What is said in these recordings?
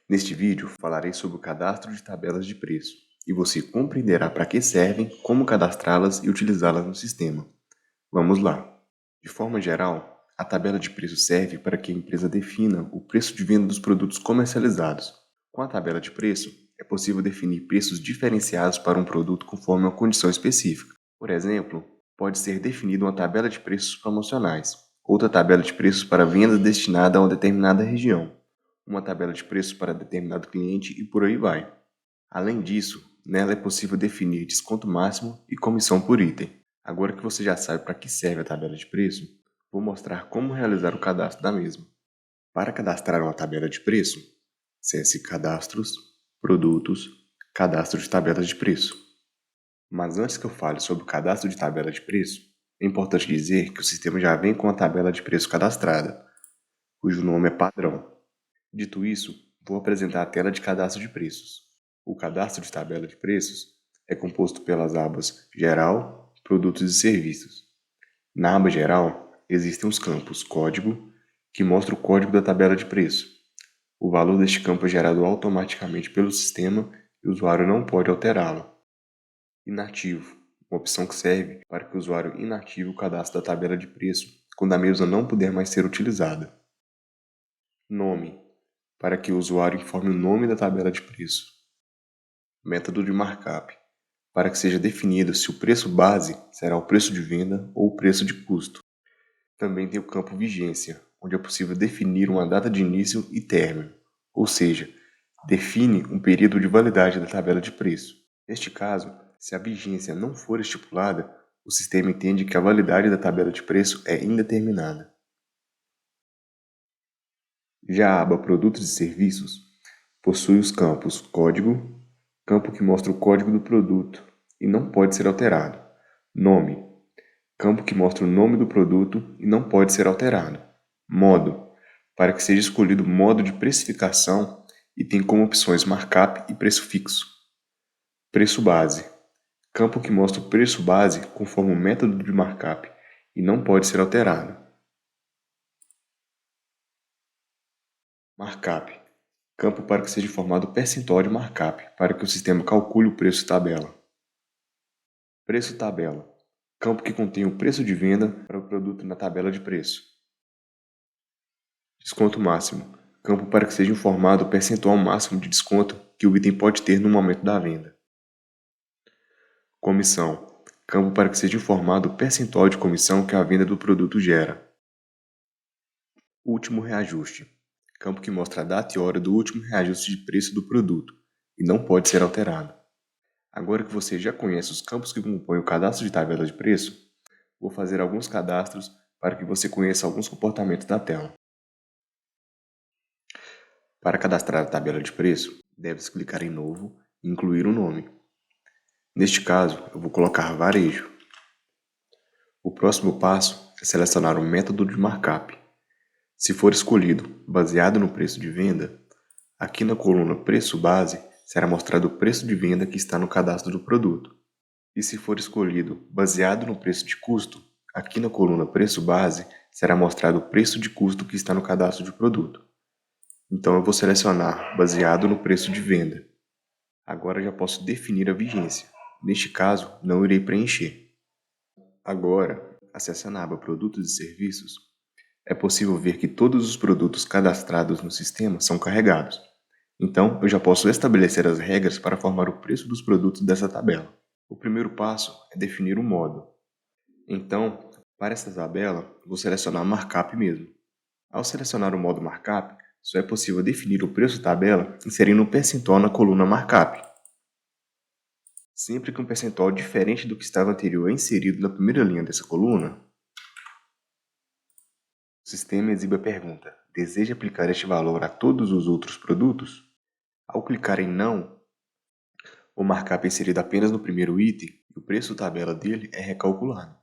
Neste vídeo, falarei sobre o cadastro de tabelas de preço e você compreenderá para que servem, como cadastrá-las e utilizá-las no sistema. Vamos lá! De forma geral, a tabela de preço serve para que a empresa defina o preço de venda dos produtos comercializados. Com a tabela de preço, é possível definir preços diferenciados para um produto conforme uma condição específica. Por exemplo, pode ser definida uma tabela de preços promocionais, outra tabela de preços para venda destinada a uma determinada região, uma tabela de preços para determinado cliente e por aí vai. Além disso, nela é possível definir desconto máximo e comissão por item. Agora que você já sabe para que serve a tabela de preço, vou mostrar como realizar o cadastro da mesma. Para cadastrar uma tabela de preço, acesse Cadastros, Produtos, Cadastro de tabelas de preço. Mas antes que eu fale sobre o cadastro de tabela de preço, é importante dizer que o sistema já vem com a tabela de preço cadastrada, cujo nome é padrão. Dito isso, vou apresentar a tela de cadastro de preços. O cadastro de tabela de preços é composto pelas abas Geral, Produtos e Serviços. Na aba Geral, existem os campos Código, que mostra o código da tabela de preço. O valor deste campo é gerado automaticamente pelo sistema e o usuário não pode alterá-lo. Inativo, uma opção que serve para que o usuário inative o cadastro da tabela de preço quando a mesma não puder mais ser utilizada. Nome, para que o usuário informe o nome da tabela de preço. Método de markup, para que seja definido se o preço base será o preço de venda ou o preço de custo. Também tem o campo vigência, onde é possível definir uma data de início e término, ou seja, define um período de validade da tabela de preço. Neste caso, se a vigência não for estipulada, o sistema entende que a validade da tabela de preço é indeterminada. Já a aba Produtos e Serviços possui os campos Código, campo que mostra o código do produto e não pode ser alterado. Nome, campo que mostra o nome do produto e não pode ser alterado. Modo, para que seja escolhido o modo de precificação e tem como opções markup e preço fixo. Preço base, campo que mostra o preço base conforme o método de markup e não pode ser alterado. Markup, campo para que seja informado o percentual de markup para que o sistema calcule o preço tabela. Preço tabela, campo que contém o preço de venda para o produto na tabela de preço. Desconto máximo, campo para que seja informado o percentual máximo de desconto que o item pode ter no momento da venda. Comissão, campo para que seja informado o percentual de comissão que a venda do produto gera. Último reajuste, campo que mostra a data e hora do último reajuste de preço do produto e não pode ser alterado. Agora que você já conhece os campos que compõem o cadastro de tabela de preço, vou fazer alguns cadastros para que você conheça alguns comportamentos da tela. Para cadastrar a tabela de preço, deve-se clicar em Novo e incluir o nome. Neste caso, eu vou colocar Varejo. O próximo passo é selecionar o método de markup. Se for escolhido baseado no preço de venda, aqui na coluna Preço Base será mostrado o preço de venda que está no cadastro do produto. E se for escolhido baseado no preço de custo, aqui na coluna Preço Base será mostrado o preço de custo que está no cadastro de produto. Então eu vou selecionar baseado no preço de venda. Agora já posso definir a vigência. Neste caso, não irei preencher. Agora, acessando a aba Produtos e Serviços, é possível ver que todos os produtos cadastrados no sistema são carregados. Então, eu já posso estabelecer as regras para formar o preço dos produtos dessa tabela. O primeiro passo é definir o modo. Então, para esta tabela, vou selecionar Markup mesmo. Ao selecionar o modo Markup, só é possível definir o preço tabela inserindo um percentual na coluna Markup. Sempre que um percentual diferente do que estava anterior é inserido na primeira linha dessa coluna, o sistema exibe a pergunta: deseja aplicar este valor a todos os outros produtos? Ao clicar em Não, o markup é inserido apenas no primeiro item e o preço tabela dele é recalculado.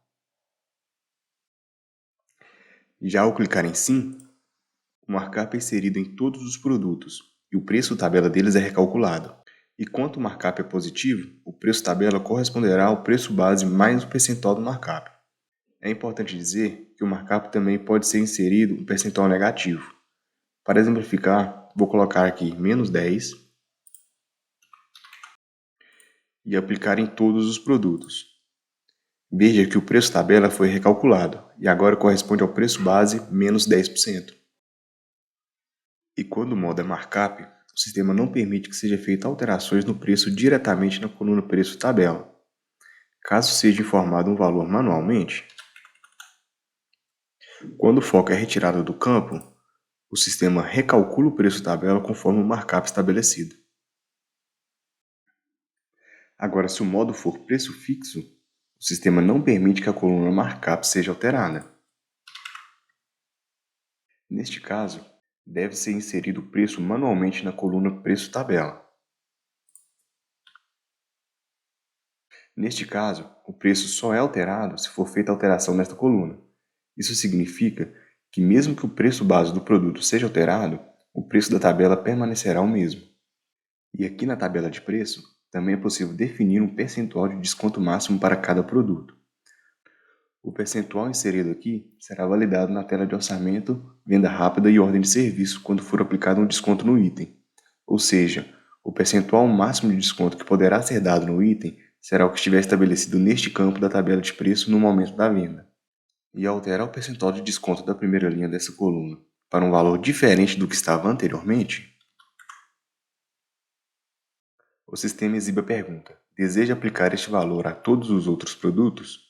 Já ao clicar em Sim, o markup é inserido em todos os produtos e o preço tabela deles é recalculado. E quanto o markup é positivo, o preço tabela corresponderá ao preço base mais o percentual do markup. É importante dizer que o markup também pode ser inserido um percentual negativo. Para exemplificar, vou colocar aqui menos 10 e aplicar em todos os produtos. Veja que o preço tabela foi recalculado e agora corresponde ao preço base menos 10%. E quando o modo é markup, o sistema não permite que seja feita alterações no preço diretamente na coluna preço tabela. Caso seja informado um valor manualmente, quando o foco é retirado do campo, o sistema recalcula o preço tabela conforme o markup estabelecido. Agora, se o modo for preço fixo, o sistema não permite que a coluna markup seja alterada. Neste caso, deve ser inserido o preço manualmente na coluna preço tabela. Neste caso, o preço só é alterado se for feita alteração nesta coluna. Isso significa que mesmo que o preço base do produto seja alterado, o preço da tabela permanecerá o mesmo. E aqui na tabela de preço, também é possível definir um percentual de desconto máximo para cada produto. O percentual inserido aqui será validado na tela de orçamento, venda rápida e ordem de serviço quando for aplicado um desconto no item. Ou seja, o percentual máximo de desconto que poderá ser dado no item será o que estiver estabelecido neste campo da tabela de preço no momento da venda. E ao alterar o percentual de desconto da primeira linha dessa coluna para um valor diferente do que estava anteriormente, o sistema exibe a pergunta: deseja aplicar este valor a todos os outros produtos?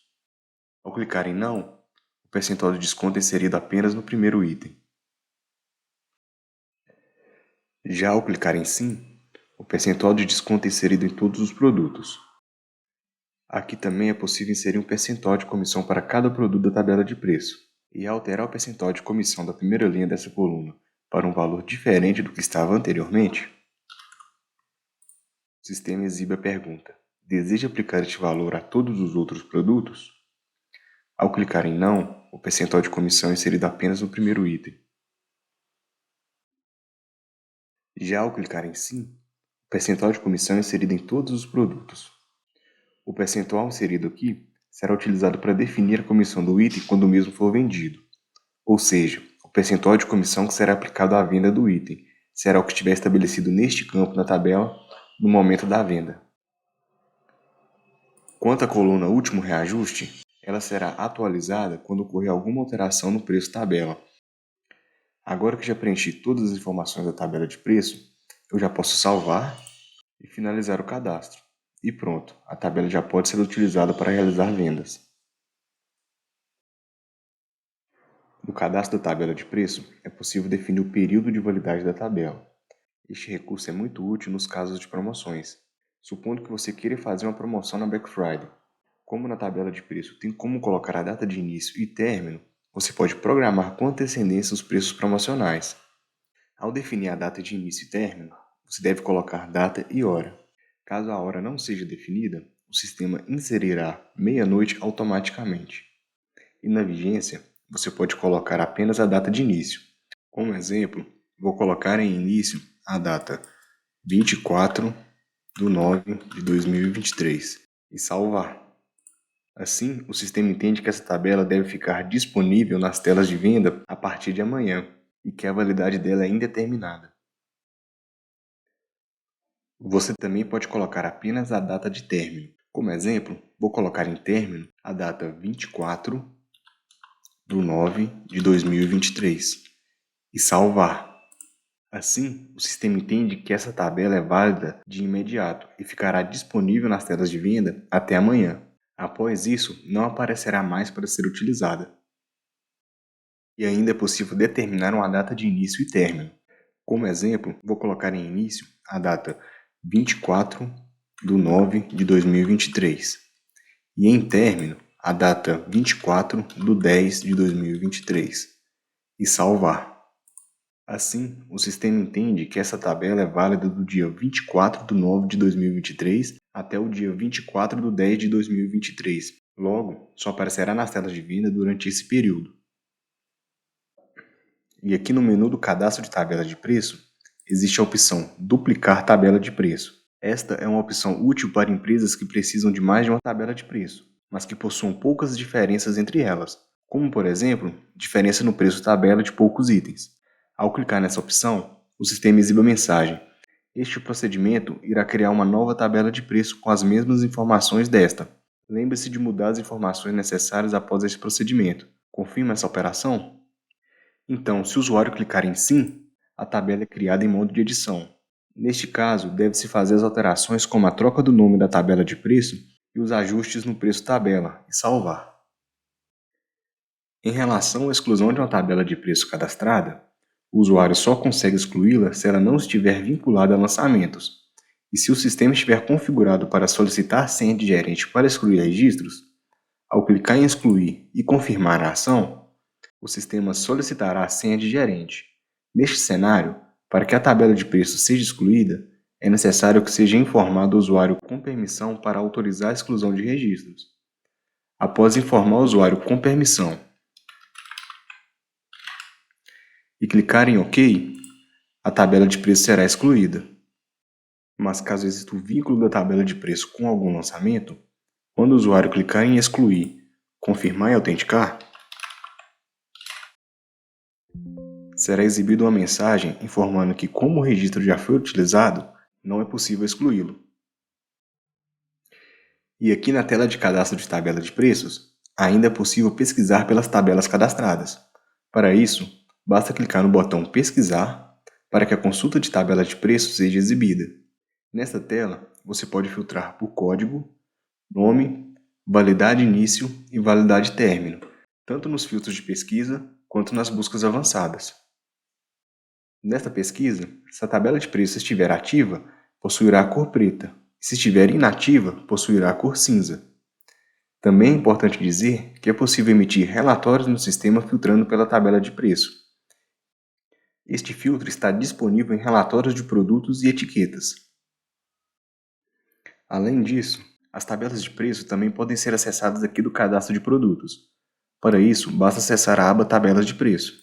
Ao clicar em não, o percentual de desconto é inserido apenas no primeiro item. Já ao clicar em sim, o percentual de desconto é inserido em todos os produtos. Aqui também é possível inserir um percentual de comissão para cada produto da tabela de preço. E ao alterar o percentual de comissão da primeira linha dessa coluna para um valor diferente do que estava anteriormente, o sistema exibe a pergunta: deseja aplicar este valor a todos os outros produtos? Ao clicar em não, o percentual de comissão é inserido apenas no primeiro item. Já ao clicar em sim, o percentual de comissão é inserido em todos os produtos. O percentual inserido aqui será utilizado para definir a comissão do item quando o mesmo for vendido. Ou seja, o percentual de comissão que será aplicado à venda do item será o que estiver estabelecido neste campo na tabela no momento da venda. Quanto à coluna último reajuste, ela será atualizada quando ocorrer alguma alteração no preço tabela. Agora que já preenchi todas as informações da tabela de preço, eu já posso salvar e finalizar o cadastro. E pronto, a tabela já pode ser utilizada para realizar vendas. No cadastro da tabela de preço, é possível definir o período de validade da tabela. Este recurso é muito útil nos casos de promoções. Supondo que você queira fazer uma promoção na Black Friday. Como na tabela de preço tem como colocar a data de início e término, você pode programar com antecedência os preços promocionais. Ao definir a data de início e término, você deve colocar data e hora. Caso a hora não seja definida, o sistema inserirá meia-noite automaticamente. E na vigência, você pode colocar apenas a data de início. Como exemplo, vou colocar em início a data 24/9/2023 e salvar. Assim, o sistema entende que essa tabela deve ficar disponível nas telas de venda a partir de amanhã e que a validade dela é indeterminada. Você também pode colocar apenas a data de término. Como exemplo, vou colocar em término a data 24/9/2023 e salvar. Assim, o sistema entende que essa tabela é válida de imediato e ficará disponível nas telas de venda até amanhã. Após isso, não aparecerá mais para ser utilizada. E ainda é possível determinar uma data de início e término. Como exemplo, vou colocar em início a data 24/9/2023 e em término a data 24/10/2023 e salvar. Assim, o sistema entende que essa tabela é válida do dia 24/9/2023 até o dia 24/10/2023. Logo, só aparecerá nas telas de venda durante esse período. E aqui no menu do cadastro de tabela de preço, existe a opção Duplicar tabela de preço. Esta é uma opção útil para empresas que precisam de mais de uma tabela de preço, mas que possuam poucas diferenças entre elas, como por exemplo, diferença no preço tabela de poucos itens. Ao clicar nessa opção, o sistema exibe a mensagem: este procedimento irá criar uma nova tabela de preço com as mesmas informações desta. Lembre-se de mudar as informações necessárias após esse procedimento. Confirma essa operação? Então, se o usuário clicar em Sim, a tabela é criada em modo de edição. Neste caso, deve-se fazer as alterações como a troca do nome da tabela de preço e os ajustes no preço tabela e salvar. Em relação à exclusão de uma tabela de preço cadastrada, o usuário só consegue excluí-la se ela não estiver vinculada a lançamentos. E se o sistema estiver configurado para solicitar senha de gerente para excluir registros, ao clicar em excluir e confirmar a ação, o sistema solicitará a senha de gerente. Neste cenário, para que a tabela de preços seja excluída, é necessário que seja informado o usuário com permissão para autorizar a exclusão de registros. Após informar o usuário com permissão e clicar em OK, a tabela de preço será excluída. Mas caso exista o vínculo da tabela de preço com algum lançamento, quando o usuário clicar em excluir, confirmar e autenticar, será exibida uma mensagem informando que, como o registro já foi utilizado, não é possível excluí-lo. E aqui na tela de cadastro de tabela de preços, ainda é possível pesquisar pelas tabelas cadastradas. Para isso, basta clicar no botão Pesquisar para que a consulta de tabela de preços seja exibida. Nesta tela, você pode filtrar por código, nome, validade início e validade término, tanto nos filtros de pesquisa quanto nas buscas avançadas. Nesta pesquisa, se a tabela de preços estiver ativa, possuirá a cor preta, e se estiver inativa, possuirá a cor cinza. Também é importante dizer que é possível emitir relatórios no sistema filtrando pela tabela de preço. Este filtro está disponível em relatórios de produtos e etiquetas. Além disso, as tabelas de preço também podem ser acessadas aqui do cadastro de produtos. Para isso, basta acessar a aba Tabelas de preço.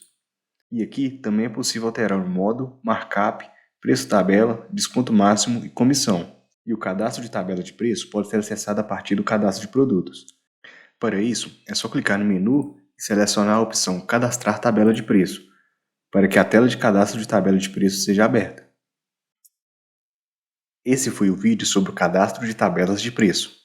E aqui também é possível alterar o modo, markup, preço tabela, desconto máximo e comissão. E o cadastro de tabela de preço pode ser acessado a partir do cadastro de produtos. Para isso, é só clicar no menu e selecionar a opção Cadastrar tabela de preço, para que a tela de cadastro de tabela de preço seja aberta. Esse foi o vídeo sobre o cadastro de tabelas de preço.